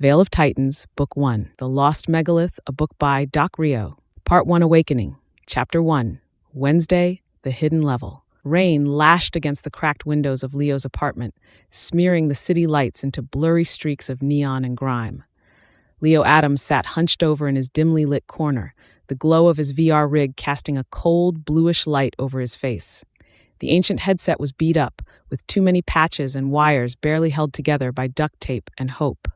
Veil of Titans, Book 1. The Lost Megalith, a book by Doc Rio. Part 1, Awakening. Chapter 1. Wednesday, the Hidden Level. Rain lashed against the cracked windows of Leo's apartment, smearing the city lights into blurry streaks of neon and grime. Leo Adams sat hunched over in his dimly lit corner, the glow of his VR rig casting a cold, bluish light over his face. The ancient headset was beat up, with too many patches and wires barely held together by duct tape and hope.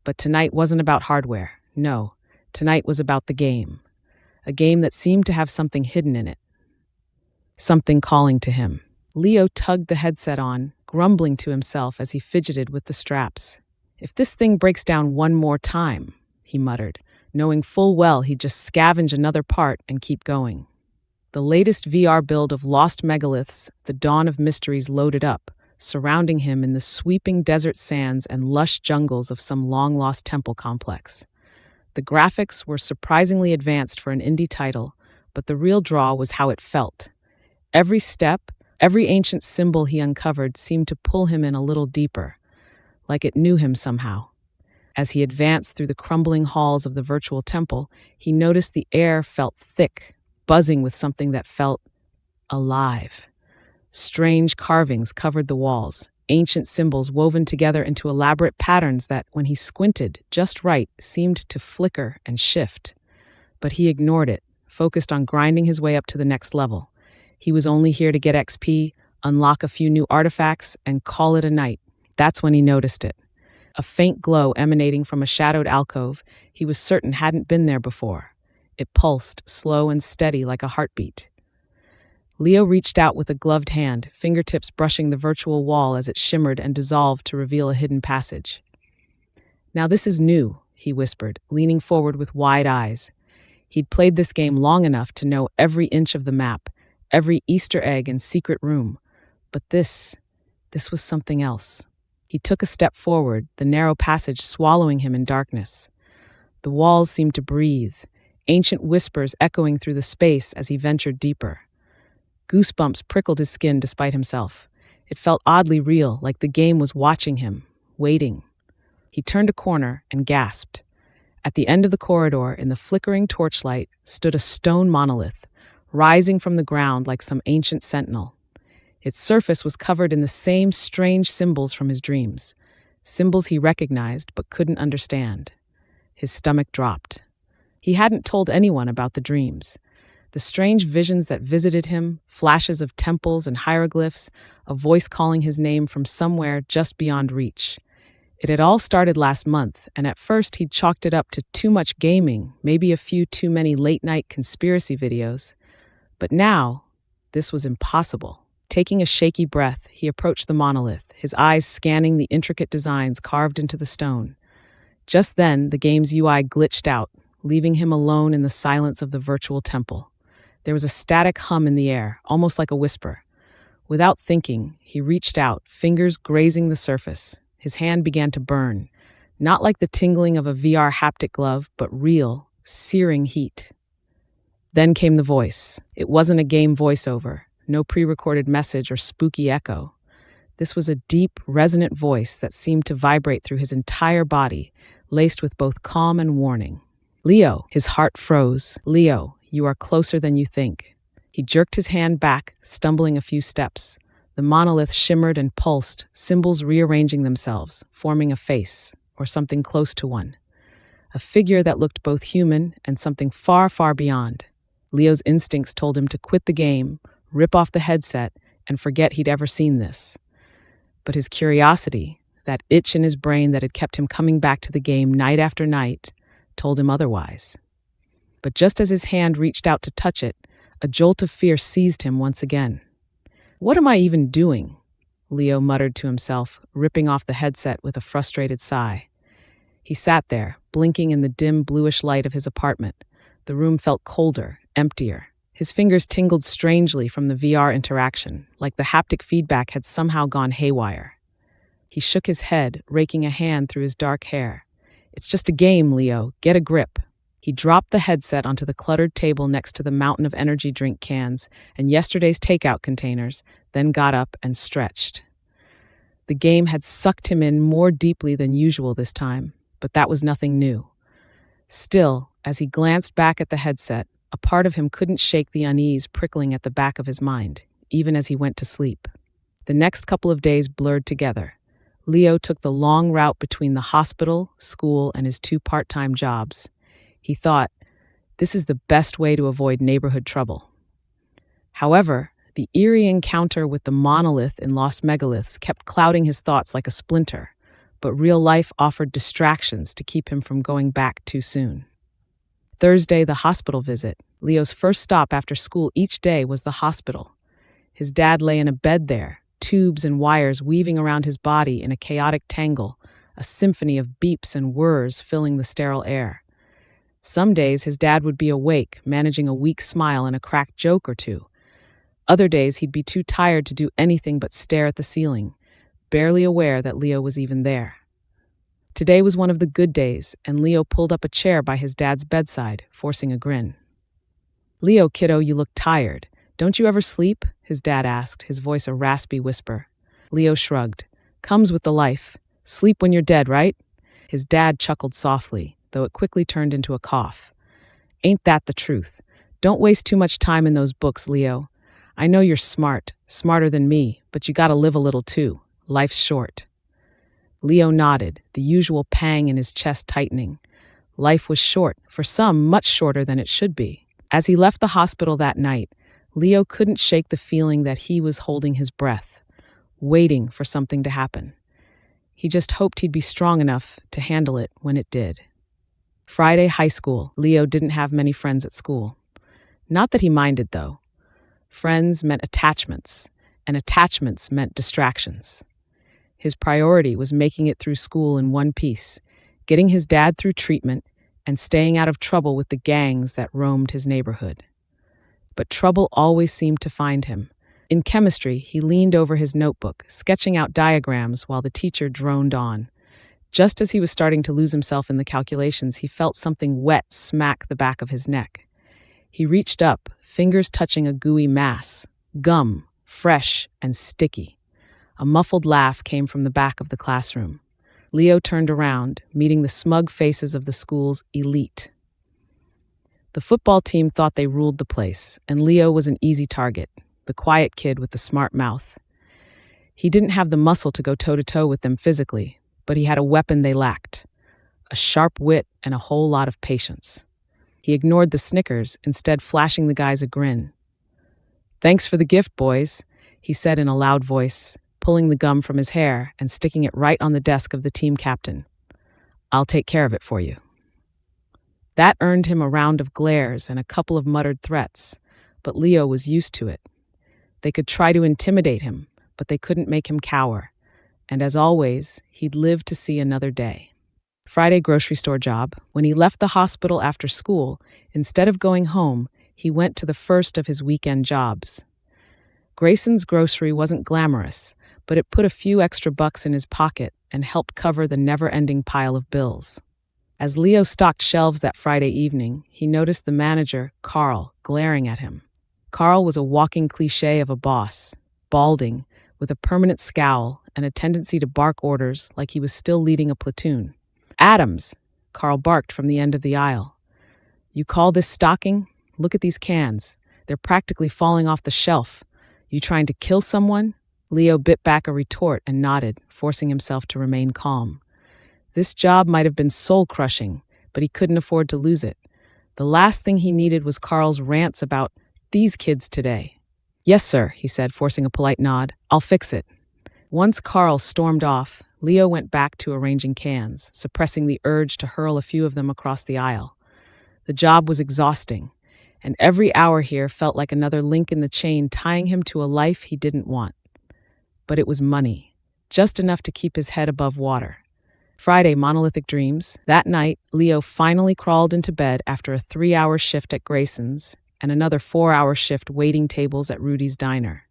But tonight wasn't about hardware. No, tonight was about the game. A game that seemed to have something hidden in it. Something calling to him. Leo tugged the headset on, grumbling to himself as he fidgeted with the straps. If this thing breaks down one more time, he muttered, knowing full well he'd just scavenge another part and keep going. The latest VR build of Lost Megaliths, the Dawn of Mysteries, loaded up, surrounding him in the sweeping desert sands and lush jungles of some long-lost temple complex. The graphics were surprisingly advanced for an indie title, but the real draw was how it felt. Every step, every ancient symbol he uncovered seemed to pull him in a little deeper, like it knew him somehow. As he advanced through the crumbling halls of the virtual temple, he noticed the air felt thick, buzzing with something that felt alive. Strange carvings covered the walls, ancient symbols woven together into elaborate patterns that, when he squinted just right, seemed to flicker and shift. But he ignored it, focused on grinding his way up to the next level. He was only here to get XP, unlock a few new artifacts, and call it a night. That's when he noticed it. A faint glow emanating from a shadowed alcove he was certain hadn't been there before. It pulsed, slow and steady like a heartbeat. Leo reached out with a gloved hand, fingertips brushing the virtual wall as it shimmered and dissolved to reveal a hidden passage. "Now this is new," he whispered, leaning forward with wide eyes. He'd played this game long enough to know every inch of the map, every Easter egg and secret room. But this was something else. He took a step forward, the narrow passage swallowing him in darkness. The walls seemed to breathe, ancient whispers echoing through the space as he ventured deeper. Goosebumps prickled his skin despite himself. It felt oddly real, like the game was watching him, waiting. He turned a corner and gasped. At the end of the corridor, in the flickering torchlight, stood a stone monolith, rising from the ground like some ancient sentinel. Its surface was covered in the same strange symbols from his dreams, symbols he recognized but couldn't understand. His stomach dropped. He hadn't told anyone about the dreams. The strange visions that visited him, flashes of temples and hieroglyphs, a voice calling his name from somewhere just beyond reach. It had all started last month, and at first he'd chalked it up to too much gaming, maybe a few too many late-night conspiracy videos. But now, this was impossible. Taking a shaky breath, he approached the monolith, his eyes scanning the intricate designs carved into the stone. Just then, the game's UI glitched out, leaving him alone in the silence of the virtual temple. There was a static hum in the air, almost like a whisper. Without thinking, he reached out, fingers grazing the surface. His hand began to burn, not like the tingling of a VR haptic glove, but real, searing heat. Then came the voice. It wasn't a game voiceover, no pre-recorded message or spooky echo. This was a deep, resonant voice that seemed to vibrate through his entire body, laced with both calm and warning. "Leo," his heart froze. "Leo, you are closer than you think." He jerked his hand back, stumbling a few steps. The monolith shimmered and pulsed, symbols rearranging themselves, forming a face, or something close to one. A figure that looked both human and something far, far beyond. Leo's instincts told him to quit the game, rip off the headset, and forget he'd ever seen this. But his curiosity, that itch in his brain that had kept him coming back to the game night after night, told him otherwise. But just as his hand reached out to touch it, a jolt of fear seized him once again. "What am I even doing?" Leo muttered to himself, ripping off the headset with a frustrated sigh. He sat there, blinking in the dim bluish light of his apartment. The room felt colder, emptier. His fingers tingled strangely from the VR interaction, like the haptic feedback had somehow gone haywire. He shook his head, raking a hand through his dark hair. "It's just a game, Leo. Get a grip." He dropped the headset onto the cluttered table next to the mountain of energy drink cans and yesterday's takeout containers, then got up and stretched. The game had sucked him in more deeply than usual this time. but that was nothing new. Still, as he glanced back at the headset, a part of him couldn't shake the unease prickling at the back of his mind, even as he went to sleep. The next couple of days blurred together. Leo took the long route between the hospital, school, and his 2 part-time jobs. He thought, this is the best way to avoid neighborhood trouble. However, the eerie encounter with the Monolith in Lost Megaliths kept clouding his thoughts like a splinter, but real life offered distractions to keep him from going back too soon. Thursday, the hospital visit. Leo's first stop after school each day was the hospital. His dad lay in a bed there, tubes and wires weaving around his body in a chaotic tangle, a symphony of beeps and whirs filling the sterile air. Some days his dad would be awake, managing a weak smile and a cracked joke or two. Other days he'd be too tired to do anything but stare at the ceiling, barely aware that Leo was even there. Today was one of the good days, and Leo pulled up a chair by his dad's bedside, forcing a grin. "Leo, kiddo, you look tired. Don't you ever sleep?" his dad asked, his voice a raspy whisper. Leo shrugged. "Comes with the life. Sleep when you're dead, right?" His dad chuckled softly, though it quickly turned into a cough. "Ain't that the truth? Don't waste too much time in those books, Leo. I know you're smart, smarter than me, but you gotta live a little too. Life's short." Leo nodded, the usual pang in his chest tightening. Life was short, for some much shorter than it should be. As he left the hospital that night, Leo couldn't shake the feeling that he was holding his breath, waiting for something to happen. He just hoped he'd be strong enough to handle it when it did. Friday, high school. Leo didn't have many friends at school. Not that he minded, though. Friends meant attachments, and attachments meant distractions. His priority was making it through school in one piece, getting his dad through treatment, and staying out of trouble with the gangs that roamed his neighborhood. But trouble always seemed to find him. In chemistry, he leaned over his notebook, sketching out diagrams while the teacher droned on. Just as he was starting to lose himself in the calculations, he felt something wet smack the back of his neck. He reached up, fingers touching a gooey mass, gum, fresh and sticky. A muffled laugh came from the back of the classroom. Leo turned around, meeting the smug faces of the school's elite. The football team thought they ruled the place, and Leo was an easy target, the quiet kid with the smart mouth. He didn't have the muscle to go toe-to-toe with them physically, but he had a weapon they lacked, a sharp wit and a whole lot of patience. He ignored the snickers, instead flashing the guys a grin. "Thanks for the gift, boys," he said in a loud voice, pulling the gum from his hair and sticking it right on the desk of the team captain. "I'll take care of it for you." That earned him a round of glares and a couple of muttered threats, but Leo was used to it. They could try to intimidate him, but they couldn't make him cower, and as always, he'd live to see another day. Friday grocery store job. When he left the hospital after school, instead of going home, he went to the first of his weekend jobs. Grayson's grocery wasn't glamorous, but it put a few extra bucks in his pocket and helped cover the never-ending pile of bills. As Leo stocked shelves that Friday evening, he noticed the manager, Carl, glaring at him. Carl was a walking cliché of a boss, balding, with a permanent scowl and a tendency to bark orders like he was still leading a platoon. "Adams," Carl barked from the end of the aisle. "You call this stocking? Look at these cans. They're practically falling off the shelf. You trying to kill someone?" Leo bit back a retort and nodded, forcing himself to remain calm. This job might have been soul-crushing, but he couldn't afford to lose it. The last thing he needed was Carl's rants about these kids today. "Yes, sir," he said, forcing a polite nod. "I'll fix it." Once Carl stormed off, Leo went back to arranging cans, suppressing the urge to hurl a few of them across the aisle. The job was exhausting, and every hour here felt like another link in the chain tying him to a life he didn't want. But it was money, just enough to keep his head above water. Friday, monolithic dreams. That night, Leo finally crawled into bed after a 3-hour shift at Grayson's and another 4-hour shift waiting tables at Rudy's Diner.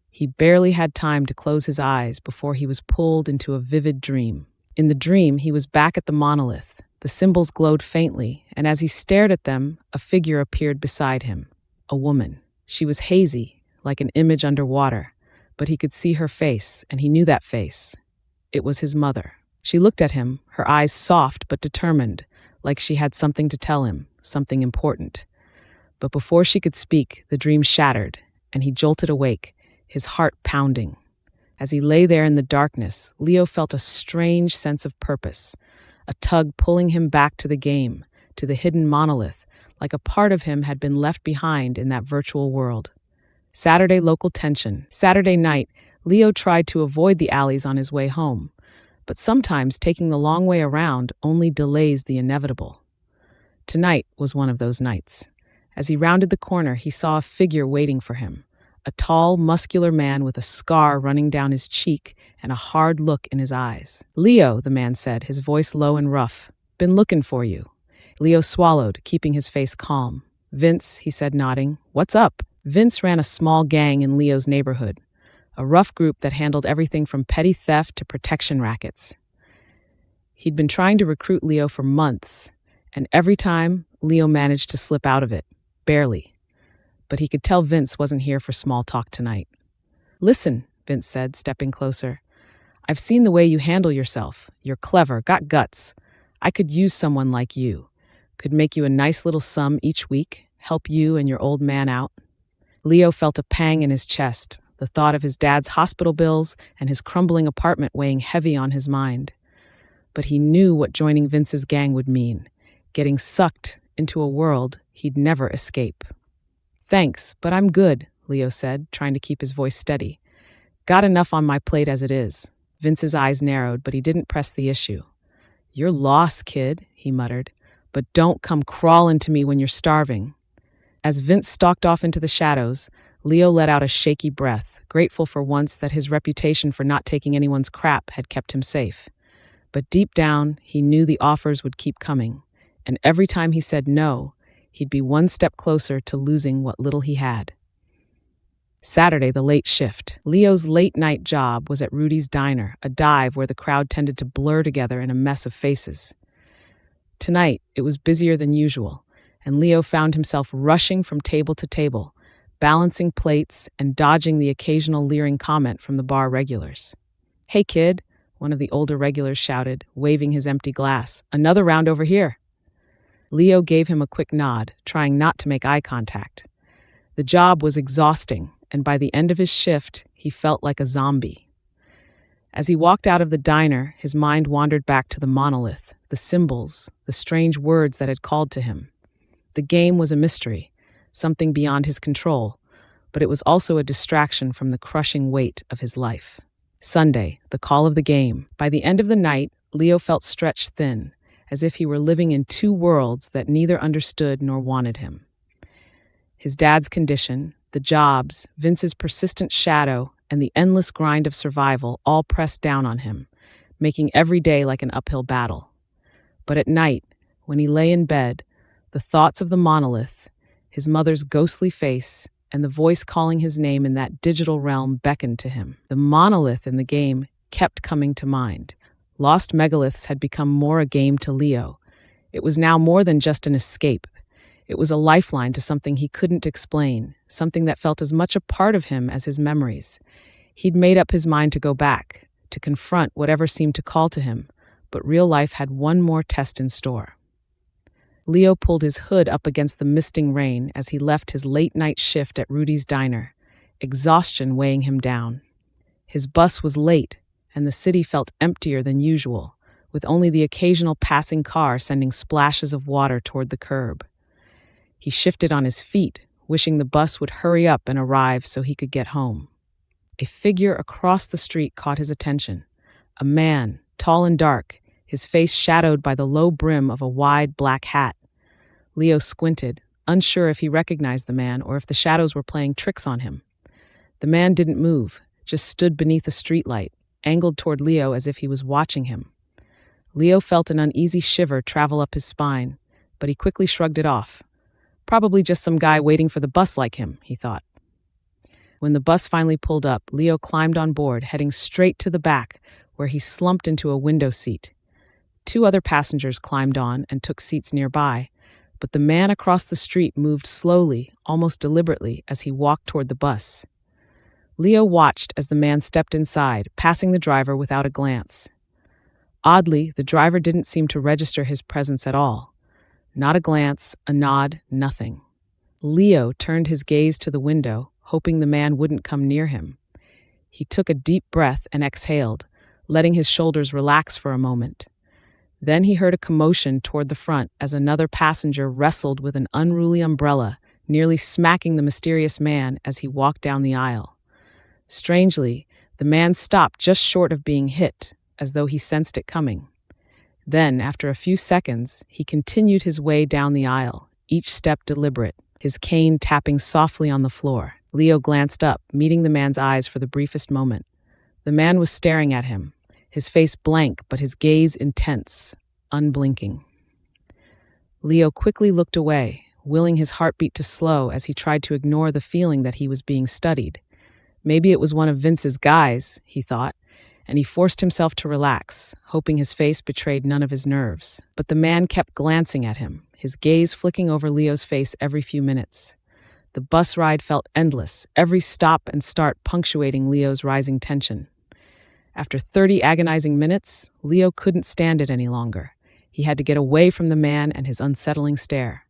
He barely had time to close his eyes before he was pulled into a vivid dream. In the dream, he was back at the Monolith. The symbols glowed faintly, and as he stared at them, a figure appeared beside him. A woman. She was hazy, like an image underwater, but he could see her face, and he knew that face. It was his mother. She looked at him, her eyes soft but determined, like she had something to tell him, something important. But before she could speak, the dream shattered, and he jolted awake, his heart pounding. As he lay there in the darkness, Leo felt a strange sense of purpose, a tug pulling him back to the game, to the hidden monolith, like a part of him had been left behind in that virtual world. Saturday local tension. Saturday night, Leo tried to avoid the alleys on his way home, but sometimes taking the long way around only delays the inevitable. Tonight was one of those nights. As he rounded the corner, he saw a figure waiting for him, a tall, muscular man with a scar running down his cheek and a hard look in his eyes. "Leo," the man said, his voice low and rough. "Been looking for you." Leo swallowed, keeping his face calm. "Vince," he said, nodding. "What's up?" Vince ran a small gang in Leo's neighborhood, a rough group that handled everything from petty theft to protection rackets. He'd been trying to recruit Leo for months, and every time, Leo managed to slip out of it, barely. But he could tell Vince wasn't here for small talk tonight. "Listen," Vince said, stepping closer. "I've seen the way you handle yourself. You're clever, got guts. I could use someone like you. Could make you a nice little sum each week, help you and your old man out." Leo felt a pang in his chest, the thought of his dad's hospital bills and his crumbling apartment weighing heavy on his mind. But he knew what joining Vince's gang would mean, getting sucked into a world he'd never escape. "Thanks, but I'm good," Leo said, trying to keep his voice steady. "Got enough on my plate as it is." Vince's eyes narrowed, but he didn't press the issue. "You're lost, kid," he muttered, "but don't come crawling to me when you're starving." As Vince stalked off into the shadows, Leo let out a shaky breath, grateful for once that his reputation for not taking anyone's crap had kept him safe. But deep down, he knew the offers would keep coming, and every time he said no, he'd be one step closer to losing what little he had. Saturday, the late shift. Leo's late-night job was at Rudy's Diner, a dive where the crowd tended to blur together in a mess of faces. Tonight, it was busier than usual, and Leo found himself rushing from table to table, balancing plates and dodging the occasional leering comment from the bar regulars. "Hey, kid," one of the older regulars shouted, waving his empty glass. "Another round over here." Leo gave him a quick nod, trying not to make eye contact. The job was exhausting, and by the end of his shift, he felt like a zombie. As he walked out of the diner, his mind wandered back to the monolith, the symbols, the strange words that had called to him. The game was a mystery, something beyond his control, but it was also a distraction from the crushing weight of his life. Sunday, the call of the game. By the end of the night, Leo felt stretched thin, as if he were living in two worlds that neither understood nor wanted him. His dad's condition, the jobs, Vince's persistent shadow, and the endless grind of survival all pressed down on him, making every day like an uphill battle. But at night, when he lay in bed, the thoughts of the monolith, his mother's ghostly face, and the voice calling his name in that digital realm beckoned to him. The monolith in the game kept coming to mind. Lost Megaliths had become more a game to Leo. It was now more than just an escape. It was a lifeline to something he couldn't explain, something that felt as much a part of him as his memories. He'd made up his mind to go back, to confront whatever seemed to call to him, but real life had one more test in store. Leo pulled his hood up against the misting rain as he left his late-night shift at Rudy's Diner, exhaustion weighing him down. His bus was late, and the city felt emptier than usual, with only the occasional passing car sending splashes of water toward the curb. He shifted on his feet, wishing the bus would hurry up and arrive so he could get home. A figure across the street caught his attention. A man, tall and dark, his face shadowed by the low brim of a wide black hat. Leo squinted, unsure if he recognized the man or if the shadows were playing tricks on him. The man didn't move, just stood beneath a streetlight, angled toward Leo as if he was watching him. Leo felt an uneasy shiver travel up his spine, but he quickly shrugged it off. Probably just some guy waiting for the bus like him, he thought. When the bus finally pulled up, Leo climbed on board, heading straight to the back, where he slumped into a window seat. 2 other passengers climbed on and took seats nearby, but the man across the street moved slowly, almost deliberately, as he walked toward the bus. Leo watched as the man stepped inside, passing the driver without a glance. Oddly, the driver didn't seem to register his presence at all. Not a glance, a nod, nothing. Leo turned his gaze to the window, hoping the man wouldn't come near him. He took a deep breath and exhaled, letting his shoulders relax for a moment. Then he heard a commotion toward the front as another passenger wrestled with an unruly umbrella, nearly smacking the mysterious man as he walked down the aisle. Strangely, the man stopped just short of being hit, as though he sensed it coming. Then, after a few seconds, he continued his way down the aisle, each step deliberate, his cane tapping softly on the floor. Leo glanced up, meeting the man's eyes for the briefest moment. The man was staring at him, his face blank but his gaze intense, unblinking. Leo quickly looked away, willing his heartbeat to slow as he tried to ignore the feeling that he was being studied. Maybe it was one of Vince's guys, he thought, and he forced himself to relax, hoping his face betrayed none of his nerves. But the man kept glancing at him, his gaze flicking over Leo's face every few minutes. The bus ride felt endless, every stop and start punctuating Leo's rising tension. After 30 agonizing minutes, Leo couldn't stand it any longer. He had to get away from the man and his unsettling stare.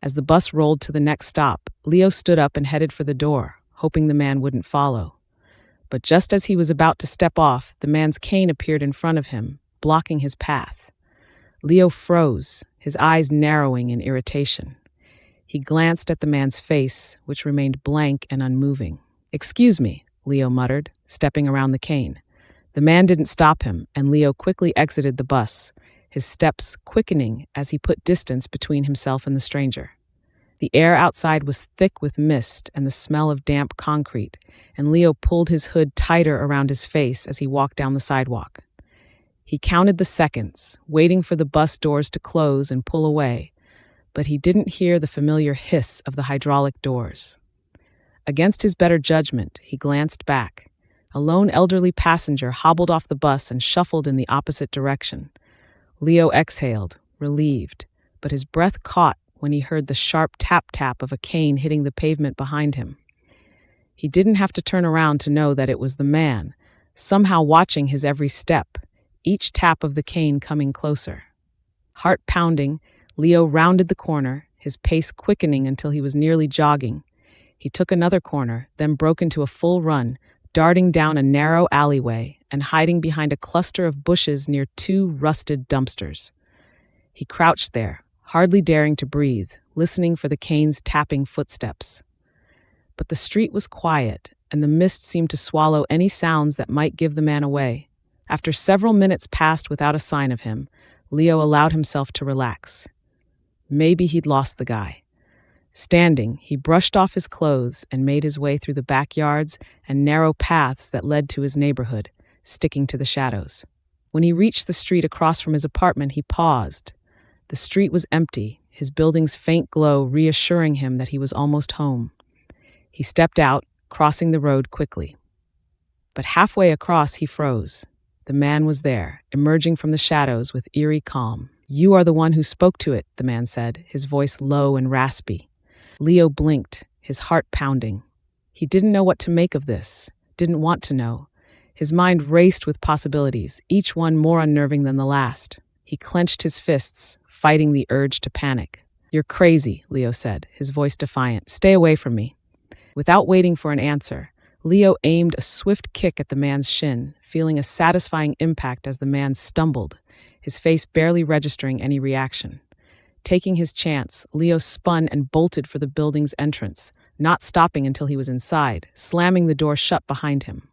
As the bus rolled to the next stop, Leo stood up and headed for the door, hoping the man wouldn't follow. But just as he was about to step off, the man's cane appeared in front of him, blocking his path. Leo froze, his eyes narrowing in irritation. He glanced at the man's face, which remained blank and unmoving. "Excuse me," Leo muttered, stepping around the cane. The man didn't stop him, and Leo quickly exited the bus, his steps quickening as he put distance between himself and the stranger. The air outside was thick with mist and the smell of damp concrete, and Leo pulled his hood tighter around his face as he walked down the sidewalk. He counted the seconds, waiting for the bus doors to close and pull away, but he didn't hear the familiar hiss of the hydraulic doors. Against his better judgment, he glanced back. A lone elderly passenger hobbled off the bus and shuffled in the opposite direction. Leo exhaled, relieved, but his breath caught when he heard the sharp tap-tap of a cane hitting the pavement behind him. He didn't have to turn around to know that it was the man, somehow watching his every step, each tap of the cane coming closer. Heart pounding, Leo rounded the corner, his pace quickening until he was nearly jogging. He took another corner, then broke into a full run, darting down a narrow alleyway and hiding behind a cluster of bushes near two rusted dumpsters. He crouched there, hardly daring to breathe, listening for the cane's tapping footsteps. But the street was quiet, and the mist seemed to swallow any sounds that might give the man away. After several minutes passed without a sign of him, Leo allowed himself to relax. Maybe he'd lost the guy. Standing, he brushed off his clothes and made his way through the backyards and narrow paths that led to his neighborhood, sticking to the shadows. When he reached the street across from his apartment, he paused. The street was empty, his building's faint glow reassuring him that he was almost home. He stepped out, crossing the road quickly. But halfway across, he froze. The man was there, emerging from the shadows with eerie calm. "You are the one who spoke to it," the man said, his voice low and raspy. Leo blinked, his heart pounding. He didn't know what to make of this, didn't want to know. His mind raced with possibilities, each one more unnerving than the last. He clenched his fists, fighting the urge to panic. "You're crazy," Leo said, his voice defiant. "Stay away from me." Without waiting for an answer, Leo aimed a swift kick at the man's shin, feeling a satisfying impact as the man stumbled, his face barely registering any reaction. Taking his chance, Leo spun and bolted for the building's entrance, not stopping until he was inside, slamming the door shut behind him.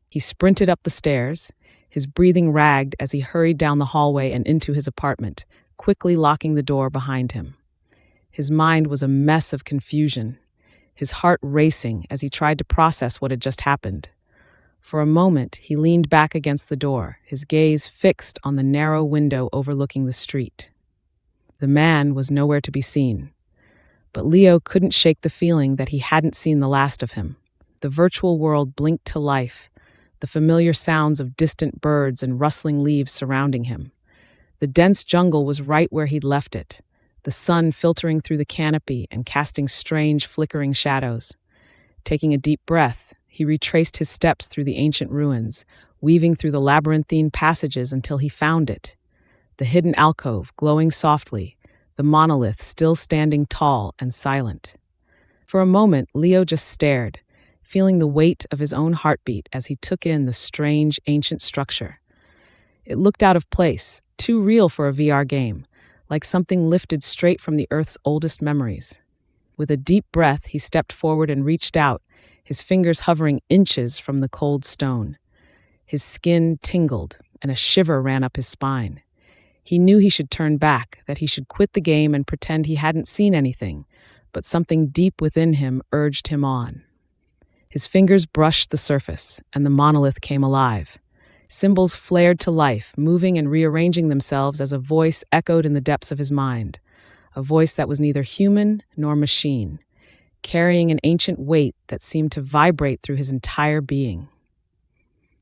He sprinted up the stairs, his breathing ragged as he hurried down the hallway and into his apartment, quickly locking the door behind him. His mind was a mess of confusion, his heart racing as he tried to process what had just happened. For a moment, he leaned back against the door, his gaze fixed on the narrow window overlooking the street. The man was nowhere to be seen, but Leo couldn't shake the feeling that he hadn't seen the last of him. The virtual world blinked to life, the familiar sounds of distant birds and rustling leaves surrounding him. The dense jungle was right where he'd left it, the sun filtering through the canopy and casting strange, flickering shadows. Taking a deep breath, he retraced his steps through the ancient ruins, weaving through the labyrinthine passages until he found it. The hidden alcove glowing softly, the monolith still standing tall and silent. For a moment, Leo just stared, feeling the weight of his own heartbeat as he took in the strange, ancient structure. It looked out of place, too real for a VR game, like something lifted straight from the Earth's oldest memories. With a deep breath, he stepped forward and reached out, his fingers hovering inches from the cold stone. His skin tingled, and a shiver ran up his spine. He knew he should turn back, that he should quit the game and pretend he hadn't seen anything, but something deep within him urged him on. His fingers brushed the surface, and the monolith came alive. Symbols flared to life, moving and rearranging themselves as a voice echoed in the depths of his mind, a voice that was neither human nor machine, carrying an ancient weight that seemed to vibrate through his entire being.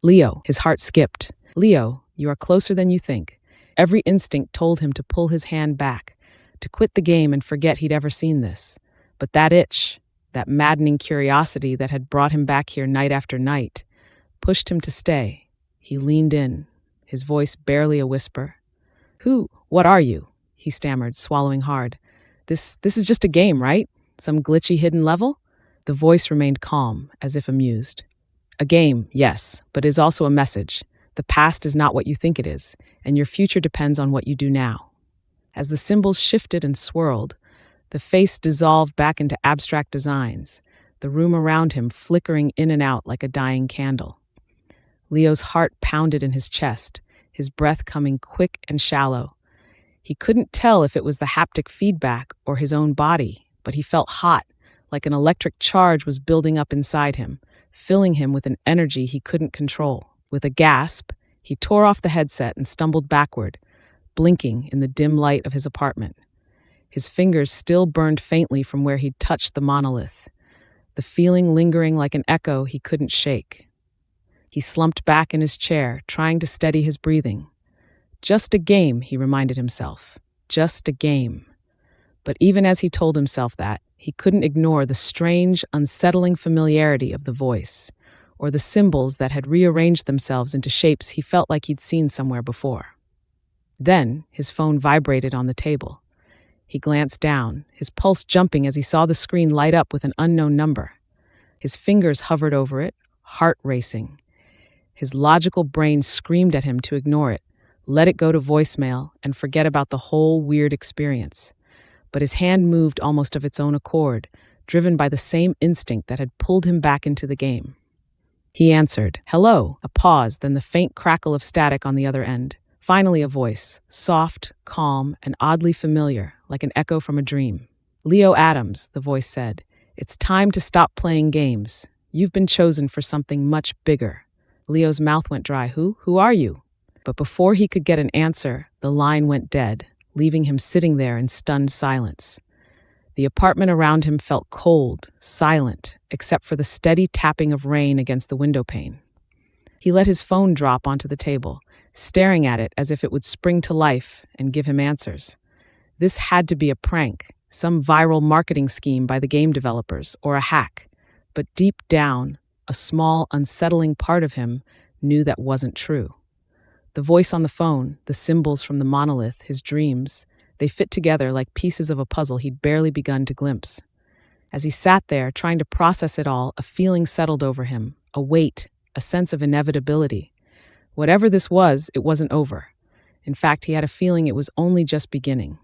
Leo, his heart skipped. Leo, you are closer than you think. Every instinct told him to pull his hand back, to quit the game and forget he'd ever seen this. But that itch, that maddening curiosity that had brought him back here night after night, pushed him to stay. He leaned in, his voice barely a whisper. What are you? He stammered, swallowing hard. This is just a game, right? Some glitchy hidden level? The voice remained calm, as if amused. A game, yes, but is also a message. The past is not what you think it is, and your future depends on what you do now. As the symbols shifted and swirled, the face dissolved back into abstract designs, the room around him flickering in and out like a dying candle. Leo's heart pounded in his chest, his breath coming quick and shallow. He couldn't tell if it was the haptic feedback or his own body, but he felt hot, like an electric charge was building up inside him, filling him with an energy he couldn't control. With a gasp, he tore off the headset and stumbled backward, blinking in the dim light of his apartment. His fingers still burned faintly from where he'd touched the monolith, the feeling lingering like an echo he couldn't shake. He slumped back in his chair, trying to steady his breathing. Just a game, he reminded himself. Just a game. But even as he told himself that, he couldn't ignore the strange, unsettling familiarity of the voice, or the symbols that had rearranged themselves into shapes he felt like he'd seen somewhere before. Then, his phone vibrated on the table. He glanced down, his pulse jumping as he saw the screen light up with an unknown number. His fingers hovered over it, heart racing. His logical brain screamed at him to ignore it, let it go to voicemail, and forget about the whole weird experience. But his hand moved almost of its own accord, driven by the same instinct that had pulled him back into the game. He answered, "Hello," a pause, then the faint crackle of static on the other end. Finally a voice, soft, calm, and oddly familiar, like an echo from a dream. "Leo Adams," the voice said, "it's time to stop playing games. You've been chosen for something much bigger." Leo's mouth went dry. Who are you?" But before he could get an answer, the line went dead, leaving him sitting there in stunned silence. The apartment around him felt cold, silent, except for the steady tapping of rain against the window pane. He let his phone drop onto the table, staring at it as if it would spring to life and give him answers. This had to be a prank, some viral marketing scheme by the game developers, or a hack. But deep down, a small, unsettling part of him knew that wasn't true. The voice on the phone, the symbols from the monolith, his dreams, they fit together like pieces of a puzzle he'd barely begun to glimpse. As he sat there, trying to process it all, a feeling settled over him, a weight, a sense of inevitability. Whatever this was, it wasn't over. In fact, he had a feeling it was only just beginning.